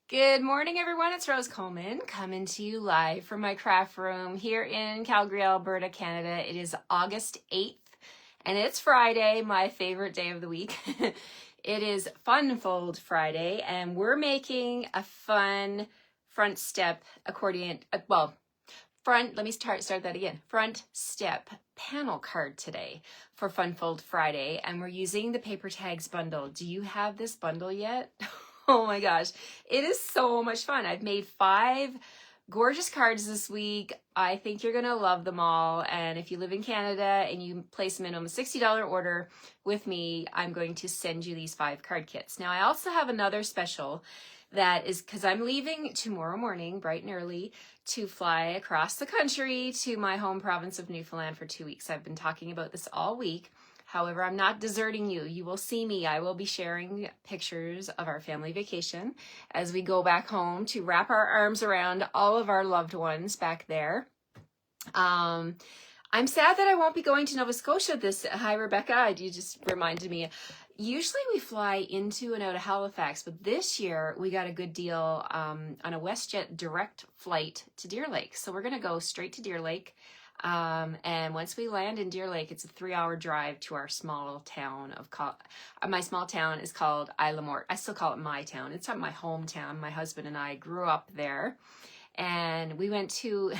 Good morning, everyone. It's Rose Coleman coming to you live from my craft room here in Calgary, Alberta, Canada. It is August 8th, and it's Friday, my favorite day of the week. It is Fun Fold Friday, and we're making a fun front step accordion, let me start that again. Front step panel card today for Fun Fold Friday, and we're using the Paper Tags bundle. Do you have this bundle yet? Oh my gosh, it is so much fun. I've made 5 gorgeous cards this week. I think you're gonna love them all. And if you live in Canada and you place a minimum $60 order with me, I'm going to send you these 5 card kits. Now I also have another special that is because I'm leaving tomorrow morning, bright and early, to fly across the country to my home province of Newfoundland for 2 weeks. I've been talking about this all week. However, I'm not deserting you. You will see me. I will be sharing pictures of our family vacation as we go back home to wrap our arms around all of our loved ones back there. I'm sad that I won't be going to Nova Scotia Hi, Rebecca. You just reminded me. Usually we fly into and out of Halifax, but this year we got a good deal on a WestJet direct flight to Deer Lake. So we're going to go straight to Deer Lake. And once we land in Deer Lake, it's a 3-hour drive to our small town my small town is called Isle Mort. I still call it my town. It's not my hometown. My husband and I grew up there, and we went to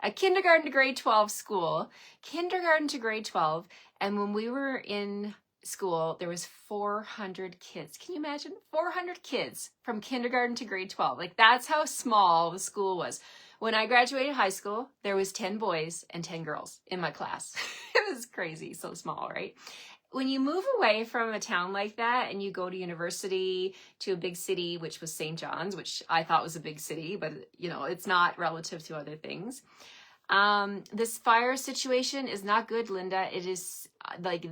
a kindergarten to grade 12 school, kindergarten to grade 12. And when we were in school, there was 400 kids. Can you imagine? 400 kids from kindergarten to grade 12. Like, that's how small the school was. When I graduated high school, there was 10 boys and 10 girls in my class. It was crazy, so small, right? When you move away from a town like that and you go to university, to a big city, which was St. John's, which I thought was a big city, but you know, it's not relative to other things. This fire situation is not good, Linda. It is like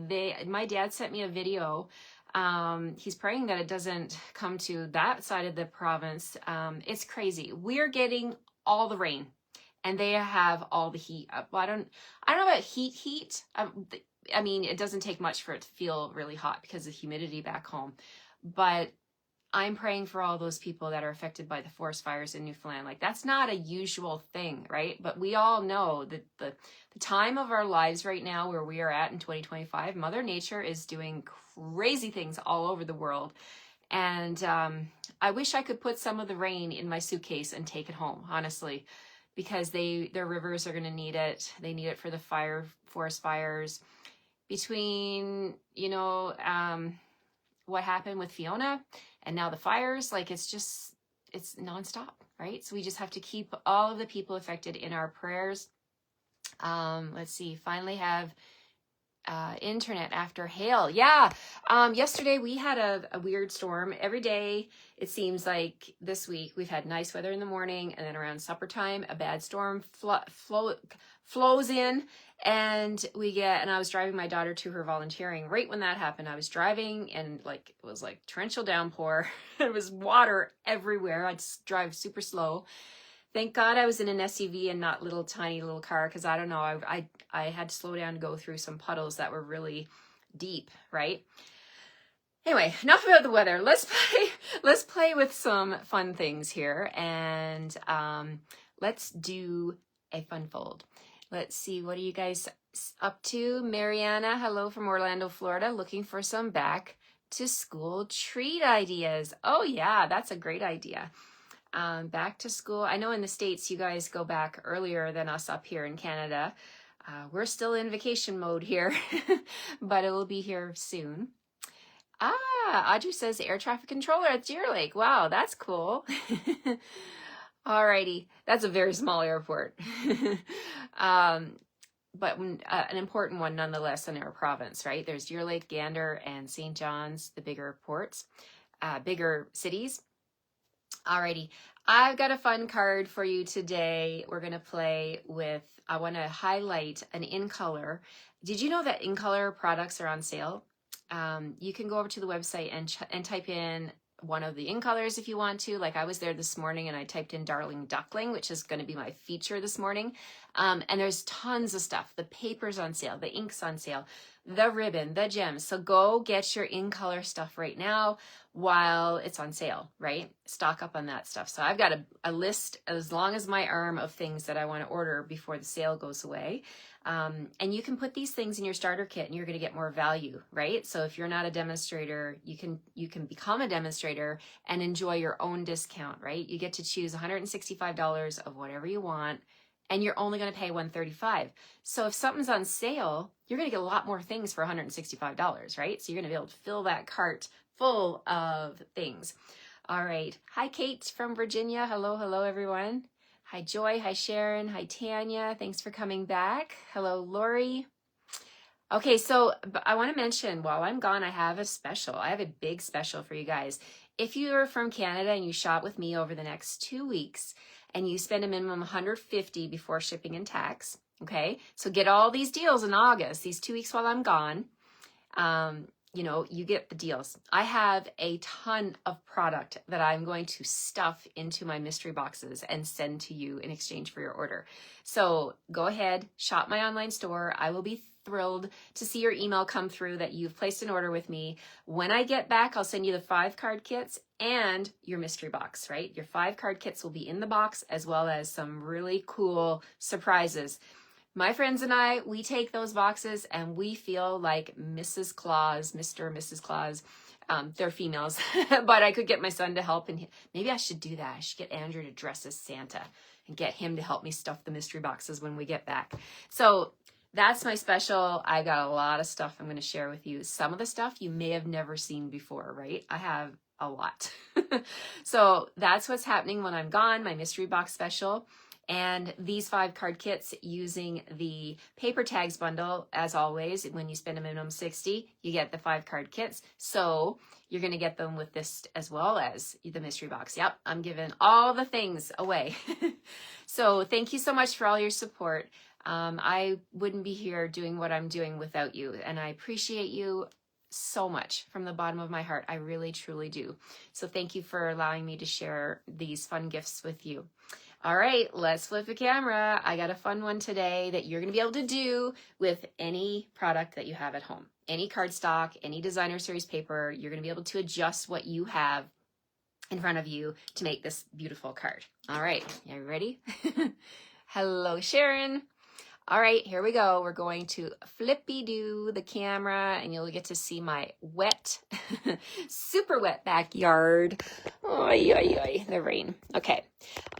my dad sent me a video. He's praying that it doesn't come to that side of the province. It's crazy. We're getting all the rain and they have all the heat. I don't know about heat. I mean, it doesn't take much for it to feel really hot because of the humidity back home, but I'm praying for all those people that are affected by the forest fires in Newfoundland. Like, that's not a usual thing, right? But we all know that the time of our lives right now, where we are at in 2025, Mother Nature is doing crazy things all over the world. And I wish I could put some of the rain in my suitcase and take it home, honestly, because their rivers are going to need it. They need it for the forest fires. Between, what happened with Fiona and now the fires, like, it's nonstop, right? So we just have to keep all of the people affected in our prayers. Let's see, finally have internet after hail. Yeah. Yesterday we had a weird storm. Every day it seems like this week we've had nice weather in the morning, and then around supper time a bad storm flows in, and I was driving my daughter to her volunteering. Right when that happened, I was driving, and it was like torrential downpour. There was water everywhere. I'd drive super slow. Thank God I was in an SUV and not tiny little car, because I don't know, I had to slow down to go through some puddles that were really deep, right? Anyway, enough about the weather. Let's play with some fun things here, and let's do a fun fold. Let's see, what are you guys up to? Mariana, hello from Orlando, Florida, looking for some back to school treat ideas. Oh yeah, that's a great idea. Back to school. I know in the States you guys go back earlier than us up here in Canada. We're still in vacation mode here, but it will be here soon. Audrey says air traffic controller at Deer Lake. Wow, that's cool. Alrighty, that's a very small airport. But an important one nonetheless in our province, right? There's Deer Lake, Gander, and St. John's, the bigger ports, bigger cities. Alrighty, I've got a fun card for you today. We're going to play with, I want to highlight an in color. Did you know that in color products are on sale? You can go over to the website and type in one of the in colors if you want to. Like, I was there this morning and I typed in Darling Duckling, which is going to be my feature this morning. And there's tons of stuff. The paper's on sale, the ink's on sale. the ribbon, the gems. So go get your in color stuff right now while it's on sale, right? Stock up on that stuff. So I've got a list as long as my arm of things that I want to order before the sale goes away. And you can put these things in your starter kit and you're going to get more value, right? So if you're not a demonstrator, you can become a demonstrator and enjoy your own discount, right? You get to choose $165 of whatever you want, and you're only going to pay $135. So if something's on sale, you're going to get a lot more things for $165, right? So you're going to be able to fill that cart full of things. All right. Hi, Kate from Virginia. Hello, hello, everyone. Hi, Joy. Hi, Sharon. Hi, Tanya. Thanks for coming back. Hello, Lori. Okay, so I want to mention while I'm gone, I have a special. I have a big special for you guys. If you are from Canada and you shop with me over the next 2 weeks and you spend a minimum $150 before shipping and tax, okay? So get all these deals in August, these 2 weeks while I'm gone. You know, you get the deals. I have a ton of product that I'm going to stuff into my mystery boxes and send to you in exchange for your order. So go ahead, shop my online store. I will be thrilled to see your email come through that you've placed an order with me. When I get back, I'll send you the 5 card kits and your mystery box, right? Your 5 card kits will be in the box as well as some really cool surprises. My friends and I, we take those boxes and we feel like Mrs. Claus, Mr. and Mrs. Claus. They're females, but I could get my son to help, and maybe I should do that. I should get Andrew to dress as Santa and get him to help me stuff the mystery boxes when we get back. So that's my special. I got a lot of stuff I'm going to share with you. Some of the stuff you may have never seen before, right? I have a lot. So that's what's happening when I'm gone, my mystery box special. And these 5 card kits using the paper tags bundle, as always, when you spend a minimum $60, you get the 5 card kits. So you're going to get them with this as well as the mystery box. Yep, I'm giving all the things away. So thank you so much for all your support. I wouldn't be here doing what I'm doing without you. And I appreciate you so much from the bottom of my heart. I really, truly do. So thank you for allowing me to share these fun gifts with you. All right, let's flip the camera. I got a fun one today that you're going to be able to do with any product that you have at home. Any cardstock, any designer series paper, you're going to be able to adjust what you have in front of you to make this beautiful card. All right, are you ready? Hello, Sharon. All right, here we go. We're going to flippy-do the camera and you'll get to see my wet, super wet backyard. Oy, oy, oy, the rain. Okay.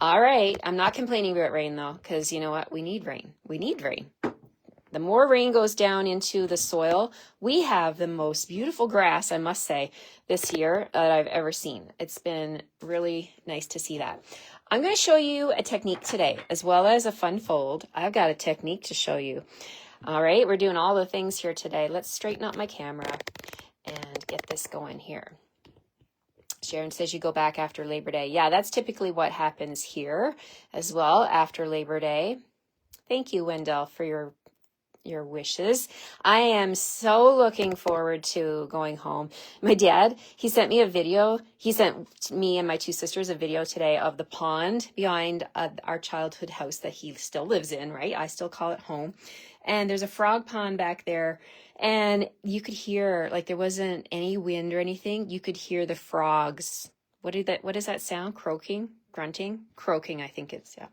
All right. I'm not complaining about rain though, because you know what? We need rain. We need rain. The more rain goes down into the soil, we have the most beautiful grass, I must say, this year that I've ever seen. It's been really nice to see that. I'm going to show you a technique today, as well as a fun fold. I've got a technique to show you. All right, we're doing all the things here today. Let's straighten up my camera and get this going here. Sharon says you go back after Labor Day. Yeah, that's typically what happens here as well after Labor Day. Thank you, Wendell, for your wishes. I am so looking forward to going home. My dad, he sent me a video. He sent me and my 2 sisters a video today of the pond behind our childhood house that he still lives in, right? I still call it home. And there's a frog pond back there. And you could hear, like there wasn't any wind or anything. You could hear the frogs. What does that sound? Croaking? Grunting? Croaking, I think it's, yeah.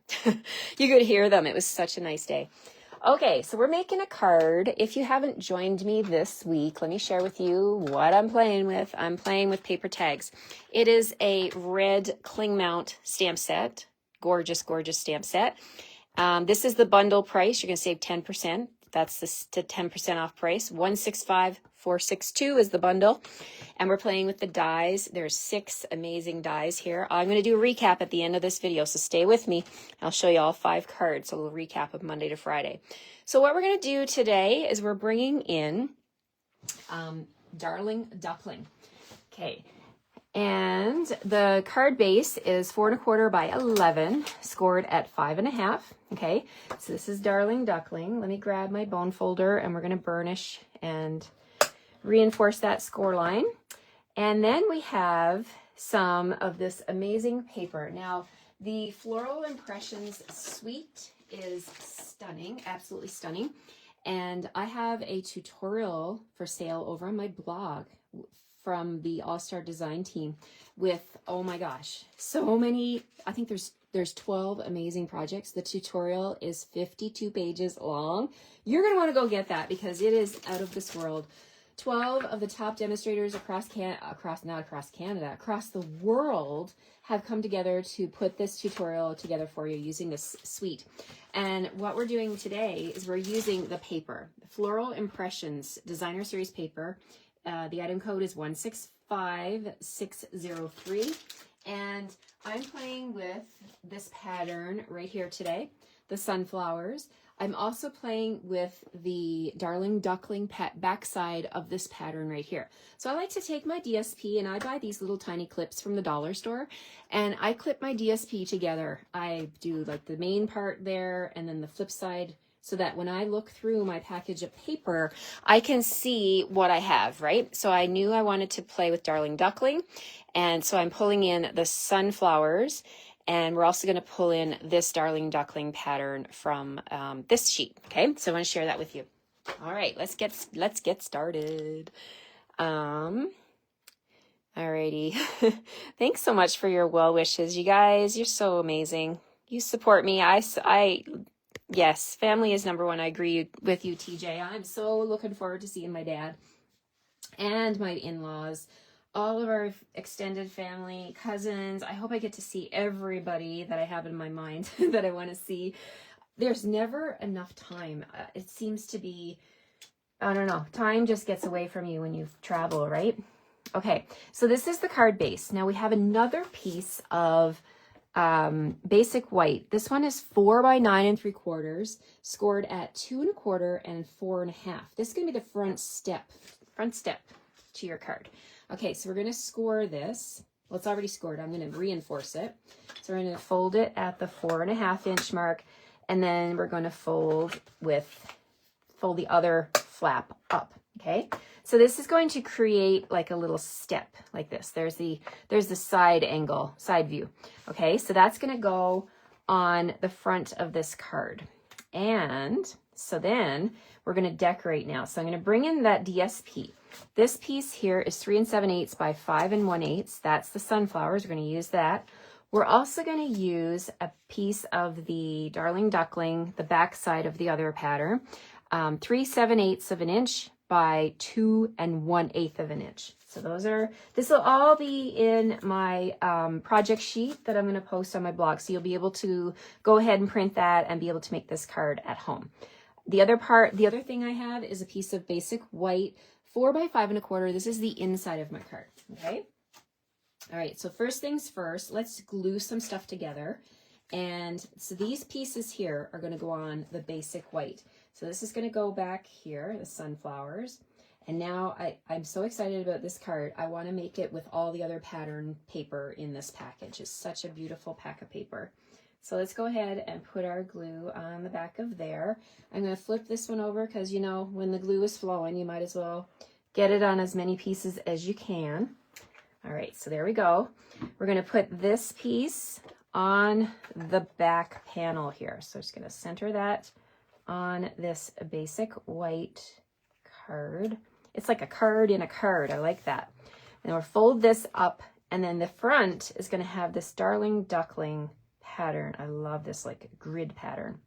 You could hear them. It was such a nice day. Okay, so we're making a card. If you haven't joined me this week, let me share with you what I'm playing with. I'm playing with paper tags. It is a red cling mount stamp set. Gorgeous, gorgeous stamp set. This is the bundle price. You're going to save 10%. That's the 10% off price. $165,462 is the bundle. And we're playing with the dies. There's 6 amazing dies here. I'm going to do a recap at the end of this video, so stay with me. I'll show you all 5 cards, a little recap of Monday to Friday. So what we're going to do today is we're bringing in Darling Duckling. Okay. And the card base is 4 1/4 by 11, scored at 5.5. Okay, so this is Darling Duckling. Let me grab my bone folder and we're going to burnish and reinforce that score line. And then we have some of this amazing paper. Now, the Floral Impressions Suite is stunning, absolutely stunning. And I have a tutorial for sale over on my blog from the All-Star Design team with, oh my gosh, so many. I think there's 12 amazing projects. The tutorial is 52 pages long. You're going to want to go get that because it is out of this world. 12 of the top demonstrators across the world have come together to put this tutorial together for you using this suite. And what we're doing today is we're using the paper, Floral Impressions Designer Series paper. The item code is 165603. And I'm playing with this pattern right here today, the sunflowers. I'm also playing with the Darling Duckling backside of this pattern right here. So I like to take my DSP, and I buy these little tiny clips from the dollar store, and I clip my DSP together. I do like the main part there and then the flip side, so that when I look through my package of paper, I can see what I have, right? So I knew I wanted to play with Darling Duckling, and so I'm pulling in the sunflowers, and we're also going to pull in this Darling Duckling pattern from this sheet. Okay, so I want to share that with you. All right, let's get started. Alrighty. Thanks so much for your well wishes, you guys. You're so amazing. You support me. Yes, family is number one. I agree with you, TJ. I'm so looking forward to seeing my dad and my in-laws, all of our extended family, cousins. I hope I get to see everybody that I have in my mind that I want to see. There's never enough time. It seems to be, I don't know, time just gets away from you when you travel, right? Okay, so this is the card base. Now we have another piece of basic white. This one is 4 by 9 3/4, scored at 2 1/4 and 4 1/2. This is going to be the front step to your card. Okay, so we're going to score this. Well, it's already scored. I'm going to reinforce it. So we're going to fold it at the 4 1/2 inch mark, and then we're going to fold the other flap up. Okay, so this is going to create like a little step like this. There's the side angle, side view. Okay, so that's going to go on the front of this card. And so then we're going to decorate now. So I'm going to bring in that DSP. This piece here is 3 7/8 by 5 1/8. That's the sunflowers. We're going to use that. We're also going to use a piece of the Darling Duckling, the back side of the other pattern, 3 7/8 of an inch by 2 1/8 of an inch. So this will all be in my project sheet that I'm going to post on my blog. So you'll be able to go ahead and print that and be able to make this card at home. The other thing I have is a piece of basic white 4 by 5 1/4. This is the inside of my card. Okay. All right. So first things first, let's glue some stuff together. And so these pieces here are going to go on the basic white. So this is going to go back here, the sunflowers. And now I'm so excited about this card. I want to make it with all the other pattern paper in this package. It's such a beautiful pack of paper. So let's go ahead and put our glue on the back of there. I'm going to flip this one over because, you know, when the glue is flowing, you might as well get it on as many pieces as you can. All right, so there we go. We're going to put this piece on the back panel here. So I'm just going to center that on this basic white card. It's like a card in a card. I like that. And we'll fold this up, and then the front is going to have this Darling Duckling pattern. I love this like grid pattern.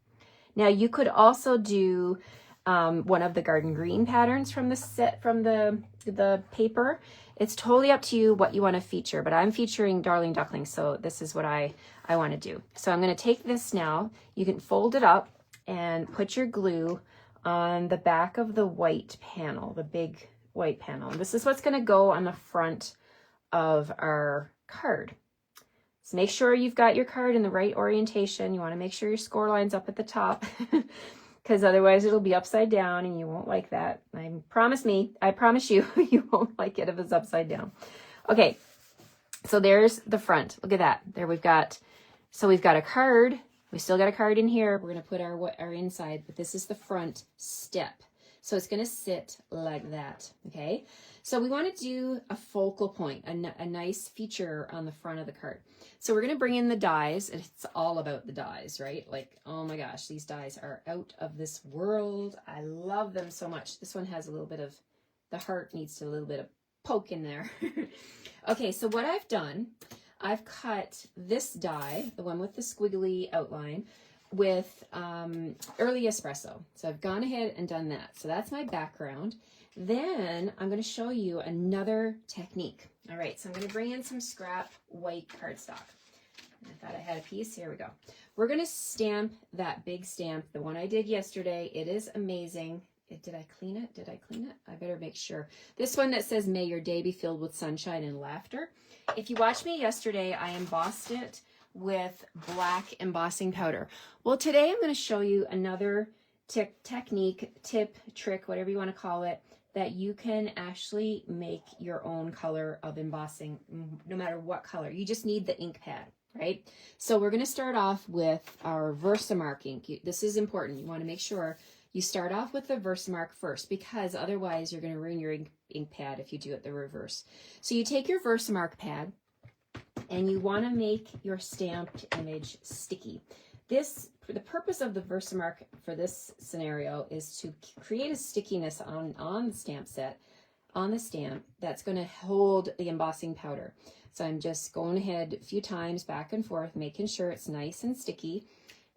Now you could also do one of the garden green patterns from the set, from the paper. It's totally up to you what you want to feature, but I'm featuring Darling Duckling, so this is what I want to do. So I'm going to take this now. You can fold it up and put your glue on the back of the white panel, the big white panel. And this is what's going to go on the front of our card. So make sure you've got your card in the right orientation. You want to make sure your score line's up at the top because otherwise it'll be upside down and you won't like that. I promise you, you won't like it if it's upside down. Okay, so there's the front. Look at that. There we've got a card. We still got a card in here. We're going to put our inside, but this is the front step. So it's going to sit like that, okay? So we want to do a focal point, a nice feature on the front of the card. So we're going to bring in the dies. It's all about the dies, right? Like, oh my gosh, these dies are out of this world. I love them so much. This one has a little bit of, the heart needs a little bit of poke in there. Okay, so what I've done, I've cut this die, the one with the squiggly outline, with early espresso. So I've gone ahead and done that. So that's my background. Then I'm going to show you another technique. All right, so I'm going to bring in some scrap white cardstock. I thought I had a piece. Here we go. We're going to stamp that big stamp, the one I did yesterday. It is amazing. Did I clean it? Did I clean it? I better make sure. This one that says, "May your day be filled with sunshine and laughter." If you watched me yesterday, I embossed it with black embossing powder. Well, today I'm going to show you another technique, tip, trick, whatever you want to call it, that you can actually make your own color of embossing, no matter what color. You just need the ink pad, right? So we're going to start off with our Versamark ink. This is important. You want to make sure you start off with the Versamark first, because otherwise you're going to ruin your ink pad if you do it the reverse. So you take your Versamark pad and you want to make your stamped image sticky. The purpose of the Versamark for this scenario is to create a stickiness on the stamp set, on the stamp, that's going to hold the embossing powder. So I'm just going ahead a few times back and forth, making sure it's nice and sticky.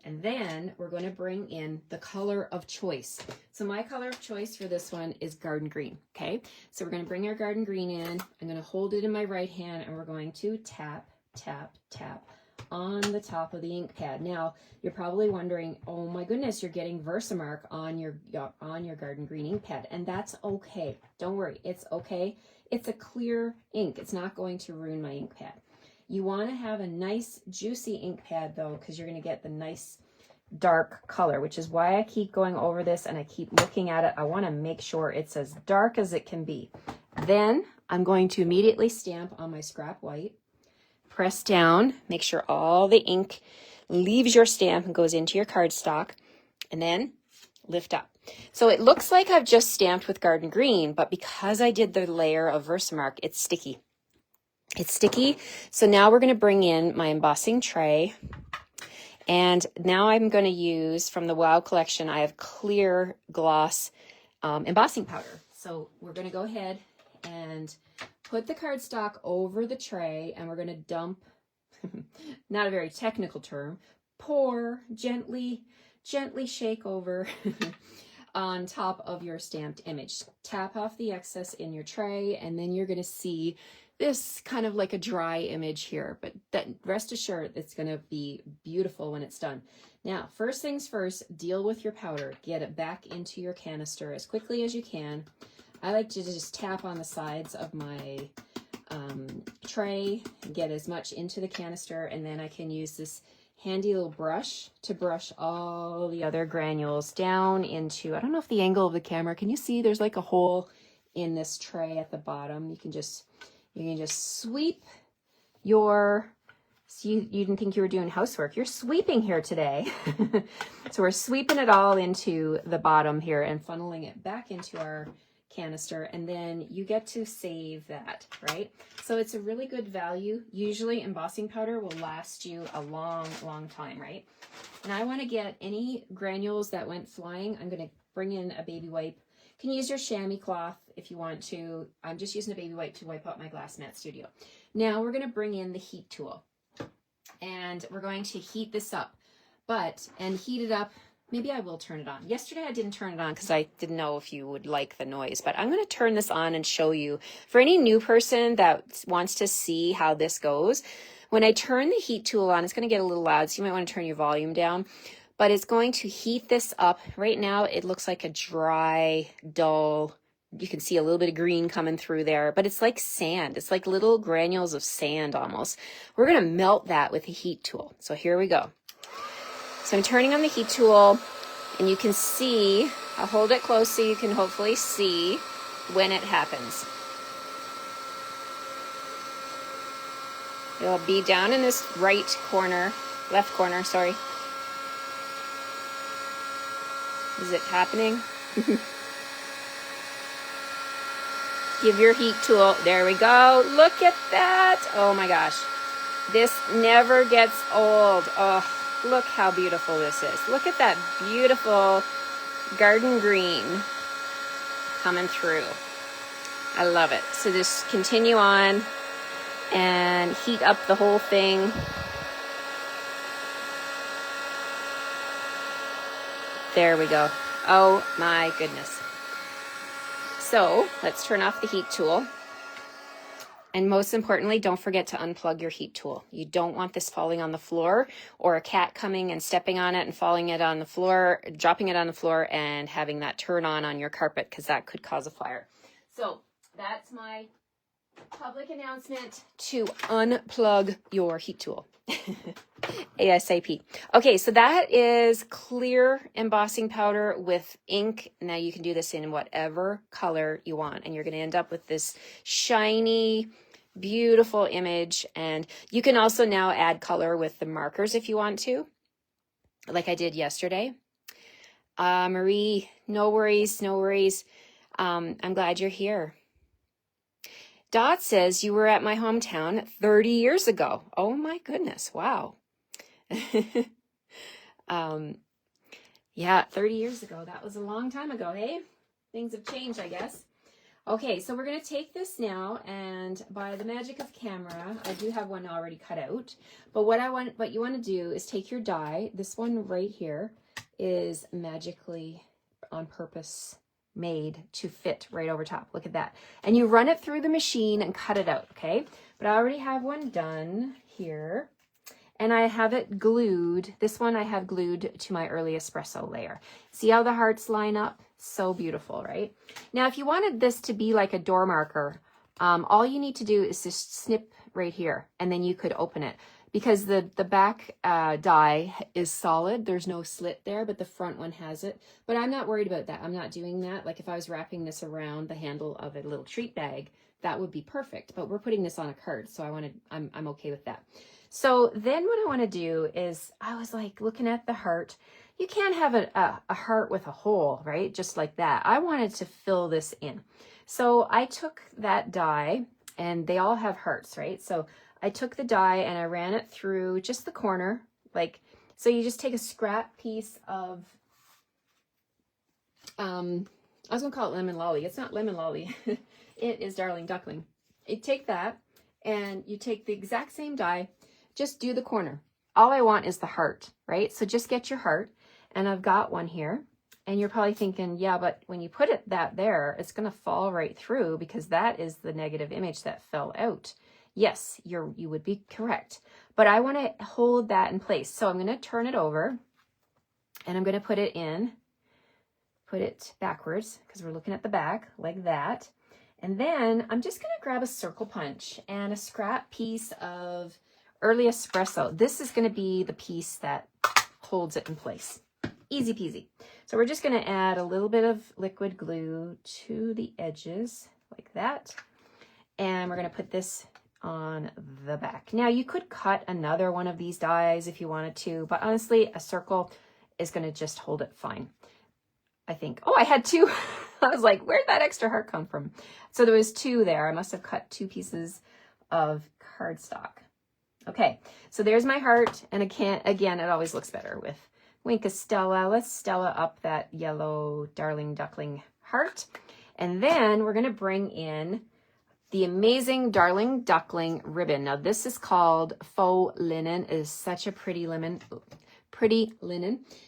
And then we're going to bring in the color of choice. So my color of choice for this one is garden green, okay? So we're going to bring our garden green in. I'm going to hold it in my right hand, and we're going to tap, tap, tap on the top of the ink pad. Now, you're probably wondering, oh my goodness, you're getting Versamark on your garden green ink pad, and that's okay. Don't worry, it's okay. It's a clear ink. It's not going to ruin my ink pad. You want to have a nice juicy ink pad though, because you're going to get the nice dark color, which is why I keep going over this and I keep looking at it. I want to make sure it's as dark as it can be. Then I'm going to immediately stamp on my scrap white, press down, make sure all the ink leaves your stamp and goes into your cardstock, and then lift up. So it looks like I've just stamped with garden green, but because I did the layer of Versamark, it's sticky. It's sticky. So now we're going to bring in my embossing tray. And now I'm going to use, from the Wow collection, I have clear gloss embossing powder. So we're going to go ahead and put the cardstock over the tray, and we're going to dump, not a very technical term, pour, gently shake over on top of your stamped image. Tap off the excess in your tray, and then you're going to see this kind of like a dry image here, but that, rest assured, it's going to be beautiful when it's done. Now, first things first, deal with your powder. Get it back into your canister as quickly as you can. I like to just tap on the sides of my tray and get as much into the canister, and then I can use this handy little brush to brush all the other granules down into, I don't know if the angle of the camera, can you see there's like a hole in this tray at the bottom? You can just sweep your, so you didn't think you were doing housework. You're sweeping here today. So we're sweeping it all into the bottom here and funneling it back into our canister, and then you get to save that, right? So it's a really good value. Usually embossing powder will last you a long, long time, right? And I want to get any granules that went flying. I'm going to bring in a baby wipe. You can use your chamois cloth if you want to. I'm just using a baby wipe to wipe out my glass mat studio. Now we're going to bring in the heat tool, and we're going to heat this up, and heat it up. Maybe I will turn it on. Yesterday I didn't turn it on because I didn't know if you would like the noise, but I'm going to turn this on and show you. For any new person that wants to see how this goes, when I turn the heat tool on, it's going to get a little loud, so you might want to turn your volume down. But it's going to heat this up. Right now, it looks like a dry, dull, you can see a little bit of green coming through there, but it's like sand. It's like little granules of sand almost. We're going to melt that with a heat tool. So here we go. So I'm turning on the heat tool, and you can see, I'll hold it close so you can hopefully see when it happens. It'll be down in this left corner, sorry. Is it happening? Give your heat tool. There we go. Look at that. Oh my gosh. This never gets old. Oh, look how beautiful this is. Look at that beautiful garden green coming through. I love it. So just continue on and heat up the whole thing. There we go. Oh my goodness. So let's turn off the heat tool. And most importantly, don't forget to unplug your heat tool. You don't want this falling on the floor or a cat coming and stepping on it and falling it on the floor, dropping it on the floor and having that turn on your carpet, because that could cause a fire. So that's my public announcement to unplug your heat tool. ASAP. Okay, so that is clear embossing powder with ink. Now you can do this in whatever color you want, and you're going to end up with this shiny, beautiful image. And you can also now add color with the markers if you want to, like I did yesterday. Marie, no worries, no worries. I'm glad you're here. Dot says you were at my hometown 30 years ago. Oh my goodness. Wow. Yeah, 30 years ago. That was a long time ago, hey? Things have changed, I guess. Okay, so we're going to take this now, and by the magic of camera, I do have one already cut out. But what you want to do is take your die. This one right here is magically on purpose made to fit right over top. Look at that. And you run it through the machine and cut it out, okay? But I already have one done here. And I have it glued. This one I have glued to my early espresso layer. See how the hearts line up? So beautiful, right? Now, if you wanted this to be like a door marker, all you need to do is just snip right here, and then you could open it. Because the back die is solid, there's no slit there, but the front one has it. But I'm not worried about that. I'm not doing that. Like if I was wrapping this around the handle of a little treat bag, that would be perfect. But we're putting this on a card, so I'm okay with that. So then what I want to do is, I was like looking at the heart. You can't have a heart with a hole, right? Just like that. I wanted to fill this in. So I took that die, and they all have hearts, right? So I took the die and I ran it through just the corner. Like, so you just take a scrap piece of, I was going to call it lemon lolly. It's not lemon lolly. It is darling duckling. You take that and you take the exact same die. Just do the corner. All I want is the heart, right? So just get your heart, and I've got one here. And you're probably thinking, yeah, but when you put it there, it's going to fall right through, because that is the negative image that fell out. Yes, you would be correct. But I want to hold that in place. So I'm going to turn it over, and I'm going to put it backwards, because we're looking at the back like that. And then I'm just going to grab a circle punch and a scrap piece of early espresso. This is going to be the piece that holds it in place. Easy peasy. So we're just going to add a little bit of liquid glue to the edges like that. And we're going to put this on the back. Now you could cut another one of these dies if you wanted to, but honestly, a circle is going to just hold it fine, I think. Oh, I had two. I was like, where'd that extra heart come from? So there was two there. I must have cut 2 pieces of cardstock. Okay, so there's my heart, and again, it always looks better with Wink of Stella. Let's Stella up that yellow darling duckling heart. And then we're going to bring in the amazing darling duckling ribbon. Now this is called faux linen. It is such a pretty linen.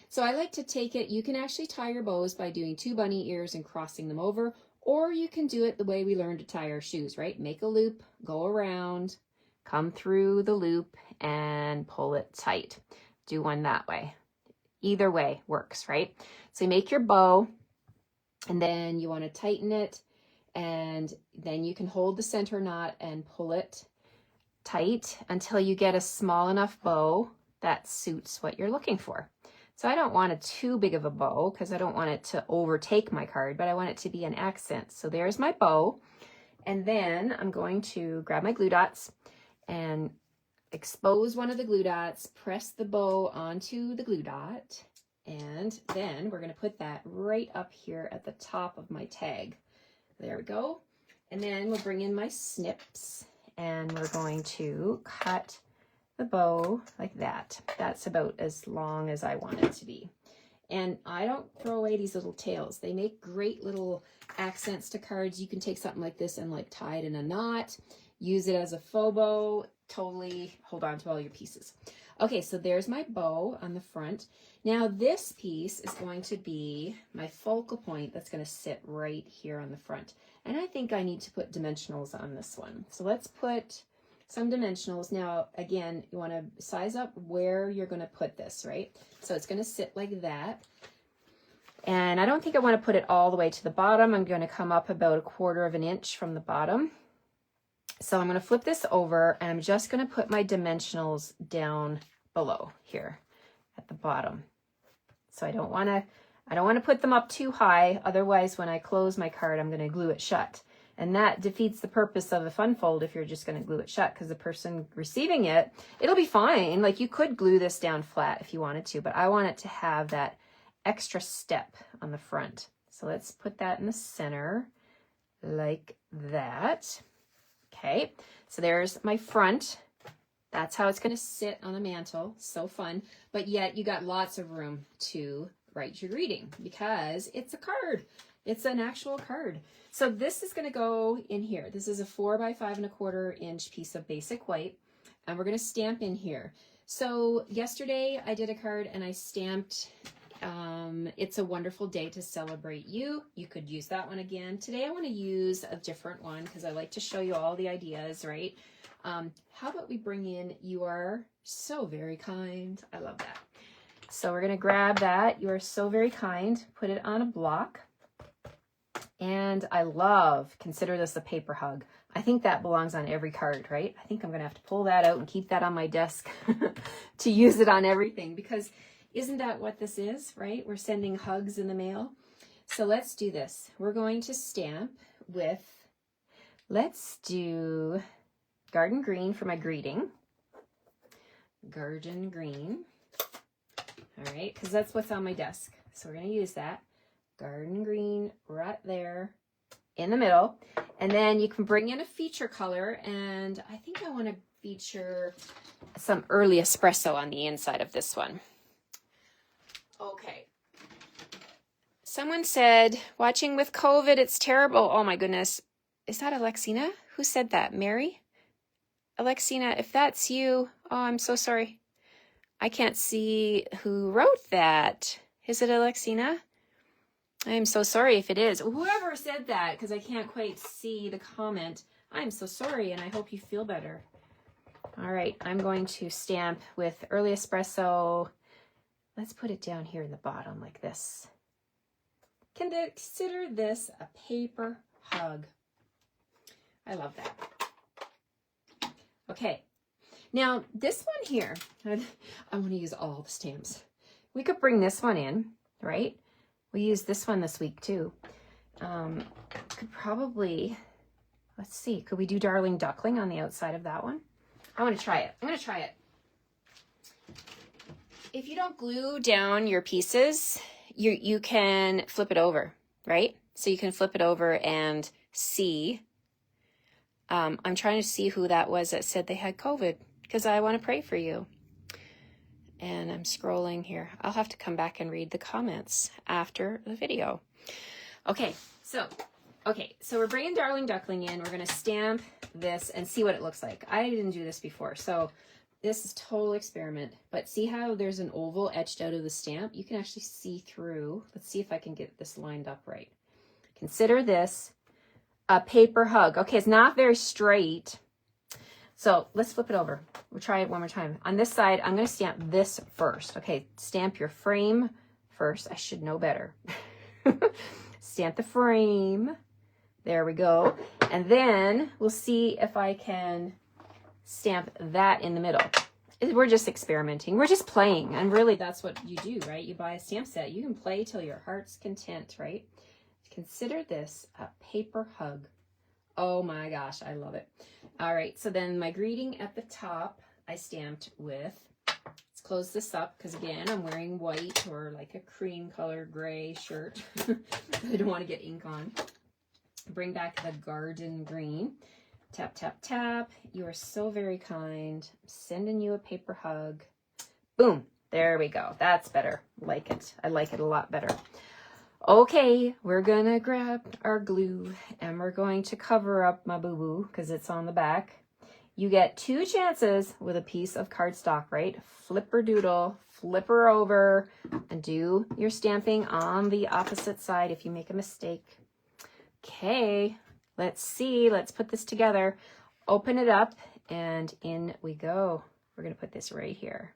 So I like to take it. You can actually tie your bows by doing 2 bunny ears and crossing them over, or you can do it the way we learned to tie our shoes, right? Make a loop, go around, come through the loop, and pull it tight. Do one that way. Either way works, right? So you make your bow, and then you want to tighten it, and then you can hold the center knot and pull it tight until you get a small enough bow that suits what you're looking for. So I don't want too big of a bow, because I don't want it to overtake my card, but I want it to be an accent. So there's my bow. And then I'm going to grab my glue dots and expose one of the glue dots, press the bow onto the glue dot, and then we're going to put that right up here at the top of my tag. There we go. And then we'll bring in my snips and we're going to cut the bow like that. That's about as long as I want it to be. And I don't throw away these little tails. They make great little accents to cards. You can take something like this and like tie it in a knot, use it as a faux bow, totally hold on to all your pieces. Okay, so there's my bow on the front. Now this piece is going to be my focal point that's going to sit right here on the front. And I think I need to put dimensionals on this one. So let's put some dimensionals. Now, again, you want to size up where you're going to put this, right? So it's going to sit like that. And I don't think I want to put it all the way to the bottom. I'm going to come up about 1/4 of an inch from the bottom. So I'm going to flip this over and I'm just going to put my dimensionals down below here at the bottom. So I don't want to put them up too high. Otherwise, when I close my card, I'm going to glue it shut. And that defeats the purpose of a fun fold if you're just going to glue it shut, because the person receiving it, it'll be fine. Like you could glue this down flat if you wanted to, but I want it to have that extra step on the front. So let's put that in the center like that. Okay, so there's my front. That's how it's going to sit on the mantle. So fun. But yet you got lots of room to write your greeting because it's a card. It's an actual card. So this is going to go in here. This is a 4 by 5 1/4 inch piece of basic white, and we're going to stamp in here. So yesterday I did a card and I stamped It's a Wonderful Day to Celebrate You. You could use that one again. Today I want to use a different one because I like to show you all the ideas, right? How about we bring in You Are So Very Kind. I love that. So we're going to grab that. You Are So Very Kind. Put it on a block. And I love, consider this a paper hug. I think that belongs on every card, right? I think I'm going to have to pull that out and keep that on my desk to use it on everything, because isn't that what this is, right? We're sending hugs in the mail. So let's do this. We're going to stamp with, let's do Garden Green for my greeting. Garden Green. All right, because that's what's on my desk. So we're going to use that. Garden Green right there in the middle. And then you can bring in a feature color, and I think I want to feature some early espresso on the inside of this one. Okay. Someone said, watching with COVID, it's terrible. Oh my goodness. Is that Alexina? Who said that? Mary? Alexina, if that's you, oh, I'm so sorry. I can't see who wrote that. Is it Alexina? I'm so sorry if it is. Whoever said that, because I can't quite see the comment, I'm so sorry, and I hope you feel better. All right, I'm going to stamp with early espresso. Let's put it down here in the bottom like this. Consider this a paper hug. I love that. Okay, now this one here, I want to use all the stamps. We could bring this one in, right? We used this one this week too. Could probably, let's see, could we do Darling Duckling on the outside of that one? I want to try it. I'm going to try it. If you don't glue down your pieces, you can flip it over, right? So you can flip it over and see. I'm trying to see who that was that said they had COVID, because I want to pray for you. And I'm scrolling here. I'll have to come back and read the comments after the video. Okay, so we're bringing Darling Duckling in. We're going to stamp this and see what it looks like. I didn't do this before, so this is total experiment. But see how there's an oval etched out of the stamp? You can actually see through. Let's see if I can get this lined up right. Consider this a paper hug. Okay, it's not very straight. So let's flip it over. We'll try it one more time. On this side, I'm going to stamp this first. Okay, stamp your frame first. I should know better. Stamp the frame. There we go. And then we'll see if I can stamp that in the middle. We're just experimenting. We're just playing. And really, that's what you do, right? You buy a stamp set. You can play till your heart's content, right? Consider this a paper hug. Oh my gosh, I love it. All right, so then my greeting at the top, I stamped with, let's close this up, because again, I'm wearing white or like a cream color gray shirt. I don't want to get ink on. Bring back the garden green. Tap, tap, tap. You are so very kind. I'm sending you a paper hug. Boom. There we go. That's better. Like it. I like it a lot better. Okay, we're gonna grab our glue and we're going to cover up my boo-boo because it's on the back. You get 2 chances with a piece of cardstock, right? Flip her doodle, flip her over, and do your stamping on the opposite side if you make a mistake. Okay, let's see. Let's put this together. Open it up, and in we go. We're going to put this right here.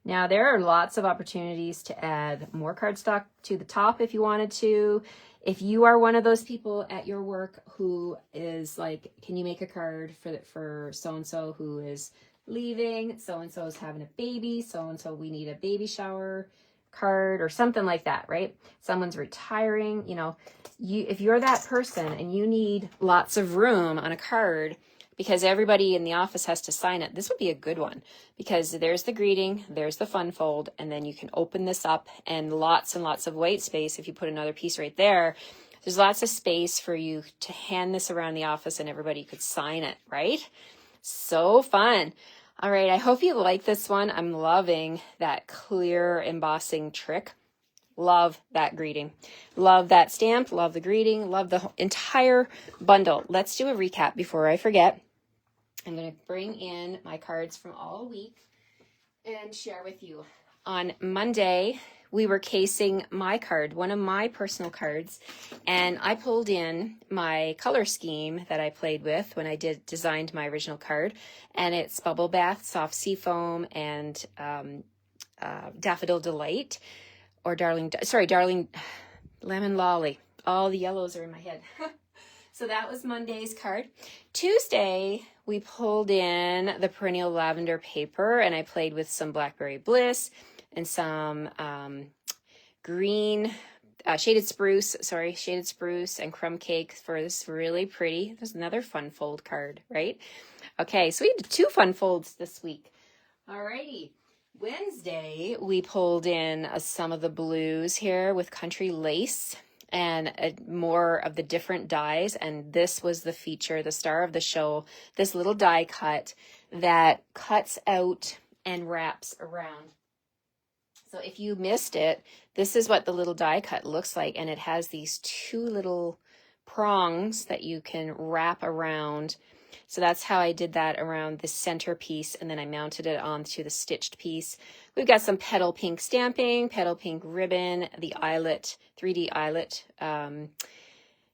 Now, there are lots of opportunities to add more cardstock to the top if you wanted to. If you are one of those people at your work who is like, can you make a card for so-and-so who is leaving, so-and-so is having a baby, so-and-so we need a baby shower card or something like that, right? Someone's retiring, you know, if you're that person and you need lots of room on a card because everybody in the office has to sign it, this would be a good one because there's the greeting, there's the fun fold, and then you can open this up and lots of white space. If you put another piece right there, there's lots of space for you to hand this around the office and everybody could sign it, right? So fun. All right, I hope you like this one. I'm loving that clear embossing trick. Love that greeting. Love that stamp. Love the greeting. Love the entire bundle. Let's do a recap before I forget. I'm going to bring in my cards from all week and share with you. On Monday, we were casing my card, one of my personal cards, and I pulled in my color scheme that I played with when I designed my original card, and it's Bubble Bath, Soft Seafoam, and Daffodil Delight, or Darling Lemon Lolly. All the yellows are in my head. So that was Monday's card. Tuesday, we pulled in the Perennial Lavender paper, and I played with some Blackberry Bliss and some green, shaded spruce and crumb cake for this really pretty. There's another fun fold card, right? Okay, so we did 2 fun folds this week. Alrighty. Wednesday, we pulled in some of the blues here with Country Lace and more of the different dies. And this was the feature, the star of the show, this little die cut that cuts out and wraps around. So if you missed it, this is what the little die cut looks like. And it has these 2 little prongs that you can wrap around. So that's how I did that around the center piece, and then I mounted it onto the stitched piece. We've got some petal pink stamping, petal pink ribbon, the eyelet, 3D eyelet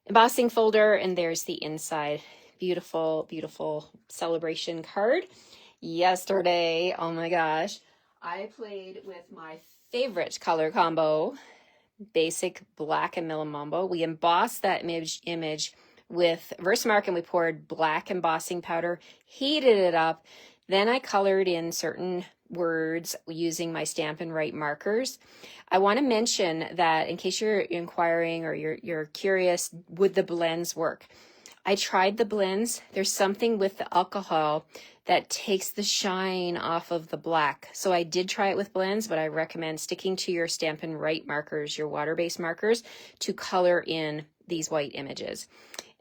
embossing folder, and there's the inside. Beautiful, beautiful celebration card. Yesterday, oh my gosh, I played with my favorite color combo, basic black and Millimombo. We embossed that image with Versamark, and we poured black embossing powder, heated it up. Then I colored in certain words using my Stampin' Write markers. I want to mention that in case you're inquiring or you're curious, would the blends work? I tried the blends. There's something with the alcohol that takes the shine off of the black. So I did try it with blends, but I recommend sticking to your Stampin' Write markers, your water-based markers, to color in these white images.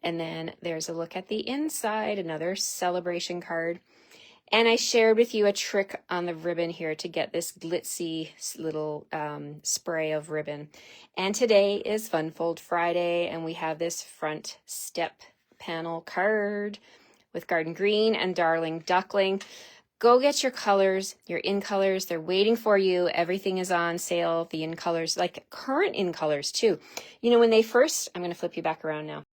And then there's a look at the inside, another celebration card. And I shared with you a trick on the ribbon here to get this glitzy little spray of ribbon. And today is Fun Fold Friday, and we have this front step panel card with Garden Green and Darling Duckling. Go get your colors, your in colors. They're waiting for you. Everything is on sale. The in colors, like current in colors too. You know, when they first, I'm going to flip you back around now.